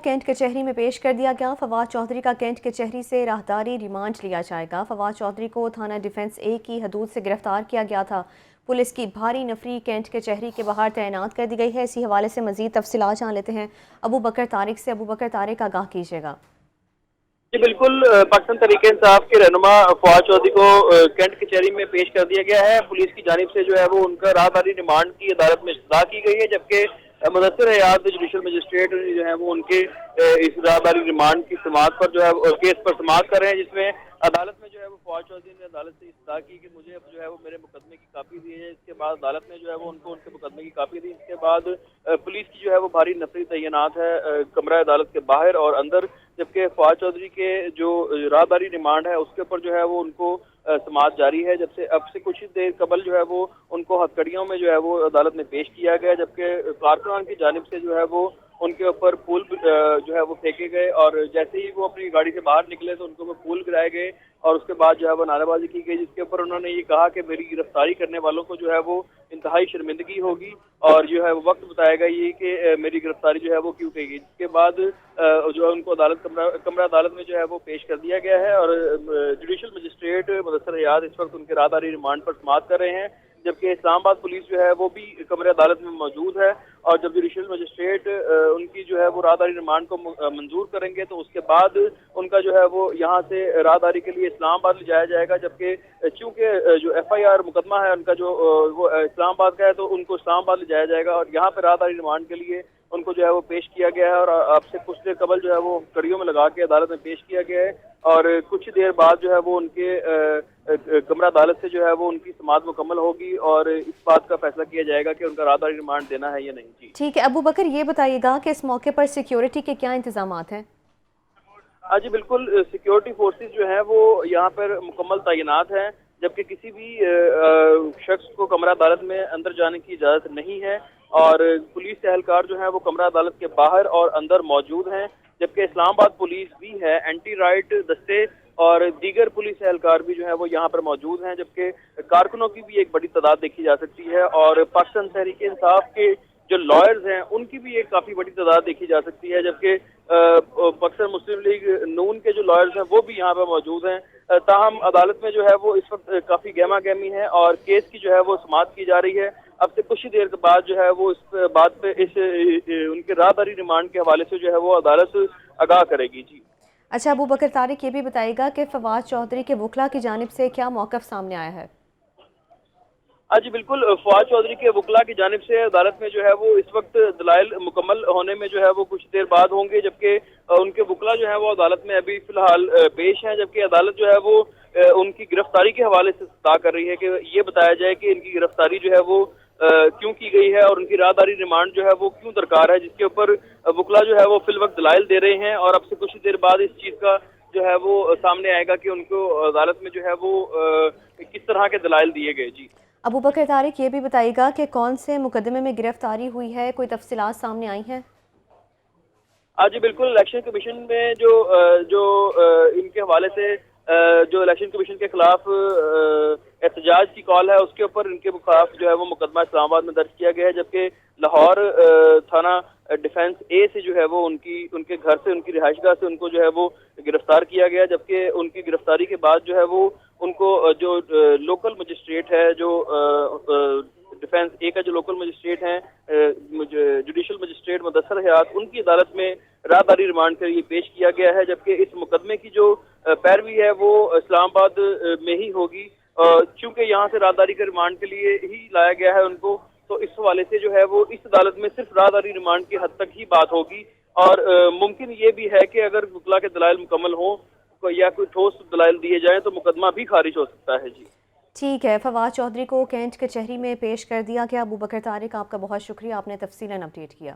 Kent کچہری میں پیش کر دیا گیا۔ فواد چودھری کا کینٹ کچہری سے راہداری ریمانڈ لیا جائے گا۔ فواد چودھری کو تھانہ ڈیفنس اے کی حدود سے گرفتار کیا گیا تھا۔ پولیس کی بھاری نفری کینٹ کچہری کے باہر تعینات کر دی گئی ہے۔ اسی حوالے سے مزید تفصیلات جان لیتے ہیں ابو بکر طارق سے۔ ابو بکر طارق آگاہ کیجیے گا۔ جی بالکل، پاکستان تحریک انصاف کے رہنما فواد چودھری کو کینٹ کچہری میں پیش کر دیا گیا ہے۔ پولیس کی جانب سے جو ہے وہ ان کا راہداری ریمانڈ کی عدالت میں استدعا کی گئی ہے، جبکہ مدثر حیات جوڈیشل مجسٹریٹ جو ہے وہ ان کے اس راہداری ریمانڈ کی سماعت پر جو ہے کیس پر سماعت کر رہے ہیں، جس میں عدالت میں جو ہے وہ فواد چودھری نے عدالت سے استدعا کی کہ مجھے اب جو ہے وہ میرے مقدمے کی کاپی دی ہے۔ اس کے بعد عدالت نے جو ہے وہ ان کو ان کے مقدمے کی کاپی دی۔ اس کے بعد پولیس کی جو ہے وہ بھاری نفری تعینات ہے کمرہ عدالت کے باہر اور اندر، جبکہ فواد چودھری کے جو راہداری ریمانڈ ہے اس کے اوپر جو ہے وہ ان کو سماعت جاری ہے۔ اب سے کچھ دیر قبل جو ہے وہ ان کو ہتکڑیوں میں جو ہے وہ عدالت میں پیش کیا گیا، جبکہ کارکنان کی جانب سے جو ہے وہ ان کے اوپر پھول جو ہے وہ پھینکے گئے، اور جیسے ہی وہ اپنی گاڑی سے باہر نکلے تو ان کو پھول گرائے گئے اور اس کے بعد جو ہے وہ نعرے بازی کی گئی، جس کے اوپر انہوں نے یہ کہا کہ میری گرفتاری کرنے والوں کو جو ہے وہ انتہائی شرمندگی ہوگی اور جو ہے وہ وقت بتائے گا یہ کہ میری گرفتاری جو ہے وہ کیوں کی گئی۔ جس کے بعد جو ہے ان کو کمرہ عدالت میں جو ہے وہ پیش کر دیا گیا ہے اور جوڈیشل مجسٹریٹ مدثر حیات اس وقت ان کے راہداری ریمانڈ پر سماعت کر رہے ہیں، جبکہ اسلام آباد پولیس جو ہے وہ بھی کمرہ عدالت میں موجود ہے۔ اور جب جوڈیشل مجسٹریٹ ان کی جو ہے وہ راہداری ریمانڈ کو منظور کریں گے تو اس کے بعد ان کا جو ہے وہ یہاں سے راہداری کے لیے اسلام آباد لے جایا جائے گا، جبکہ چونکہ جو ایف آئی آر مقدمہ ہے ان کا جو وہ اسلام آباد کا ہے تو ان کو اسلام آباد لے جایا جائے گا اور یہاں پہ راہداری ریمانڈ کے لیے ان کو جو ہے وہ پیش کیا گیا ہے اور اب سے کچھ دیر قبل جو ہے وہ کڑیوں میں لگا کے عدالت میں پیش کیا گیا ہے اور کچھ دیر بعد جو ہے وہ ان کے کمرہ عدالت سے جو ہے وہ ان کی سماعت مکمل ہوگی اور اس بات کا فیصلہ کیا جائے گا کہ ان کا راہداری ریمانڈ دینا ہے یا نہیں۔ جی ٹھیک ہے ابو بکر، یہ بتائیے گا کہ اس موقع پر سیکیورٹی کے کیا انتظامات ہیں؟ جی بالکل، سیکیورٹی فورسز جو ہیں وہ یہاں پر مکمل تعینات ہیں، جبکہ کسی بھی شخص کو کمرہ عدالت میں اندر جانے کی اجازت نہیں ہے اور پولیس اہلکار جو ہیں وہ کمرہ عدالت کے باہر اور اندر موجود ہیں، جبکہ اسلام آباد پولیس بھی ہے، اینٹی رائٹ دستے اور دیگر پولیس اہلکار بھی جو ہے وہ یہاں پر موجود ہیں، جبکہ کارکنوں کی بھی ایک بڑی تعداد دیکھی جا سکتی ہے اور پاکستان تحریک انصاف کے جو لائرز ہیں ان کی بھی ایک کافی بڑی تعداد دیکھی جا سکتی ہے، جبکہ پاکستان مسلم لیگ نون کے جو لائرز ہیں وہ بھی یہاں پہ موجود ہیں۔ تاہم عدالت میں جو ہے وہ اس وقت کافی گہما گہمی ہے اور کیس کی جو ہے وہ سماعت کی جا رہی ہے۔ اب سے کچھ دیر کے بعد جو ہے وہ اس بات پہ ان کے راہداری ریمانڈ کے حوالے سے جو ہے وہ عدالت آگاہ کرے گی۔ جی اچھا ابو بکر طارق، یہ بھی بتائیے گا کہ فواد چودھری کے وکلا کی جانب سے کیا موقف سامنے آیا ہے؟ جی بالکل، فواد چودھری کے وکلا کی جانب سے عدالت میں جو ہے وہ اس وقت دلائل مکمل ہونے میں جو ہے وہ کچھ دیر بعد ہوں گے، جبکہ ان کے وکلا جو ہے وہ عدالت میں ابھی فی الحال پیش ہیں، جبکہ عدالت جو ہے وہ ان کی گرفتاری کے حوالے سے استدعا کر رہی ہے کہ یہ بتایا جائے کہ ان کی گرفتاری جو ہے وہ کیوں کی گئی ہے اور ان کی راہداری ریمانڈ جو ہے وہ کیوں درکار ہے، جس کے اوپر وکلا جو ہے وہ فی الوقت دلائل دے رہے ہیں اور اب سے کچھ دیر بعد اس چیز کا جو ہے وہ سامنے آئے گا کہ ان کو عدالت میں جو ہے وہ کس طرح کے دلائل دیے گئے۔ جی ابو بکر طارق، یہ بھی بتائیے گا کہ کون سے مقدمے میں گرفتاری ہوئی ہے، کوئی تفصیلات سامنے آئی ہیں؟ جی بالکل، الیکشن کمیشن میں جو ان کے حوالے سے جو الیکشن کمیشن کے خلاف احتجاج کی کال ہے اس کے اوپر ان کے خلاف جو ہے وہ مقدمہ اسلام آباد میں درج کیا گیا ہے، جبکہ لاہور تھانہ ڈیفنس اے سے جو ہے وہ ان کے گھر سے، ان کی رہائش گاہ سے ان کو جو ہے وہ گرفتار کیا گیا، جبکہ ان کی گرفتاری کے بعد جو ہے وہ ان کو جو لوکل مجسٹریٹ ہے، جو ڈیفنس اے کا جو لوکل مجسٹریٹ ہیں جوڈیشل مجسٹریٹ مدثر حیات، ان کی عدالت میں راہداری ریمانڈ کے لیے پیش کیا گیا ہے، جبکہ اس مقدمے کی جو پیروی ہے وہ اسلام آباد میں ہی ہوگی، چونکہ یہاں سے راہداری کے ریمانڈ کے لیے ہی لایا گیا ہے ان کو، تو اس حوالے سے جو ہے وہ اس عدالت میں صرف راہداری ریمانڈ کی حد تک ہی بات ہوگی اور ممکن یہ بھی ہے کہ اگر وکلا کے دلائل مکمل ہوں یا کوئی ٹھوس دلائل دیے جائیں تو مقدمہ بھی خارج ہو سکتا ہے۔ جی ٹھیک ہے، فواد چودھری کو کینٹ کچہری میں پیش کر دیا گیا۔ ابو بکر طارق، آپ کا بہت شکریہ، آپ نے تفصیلاً اپڈیٹ کیا۔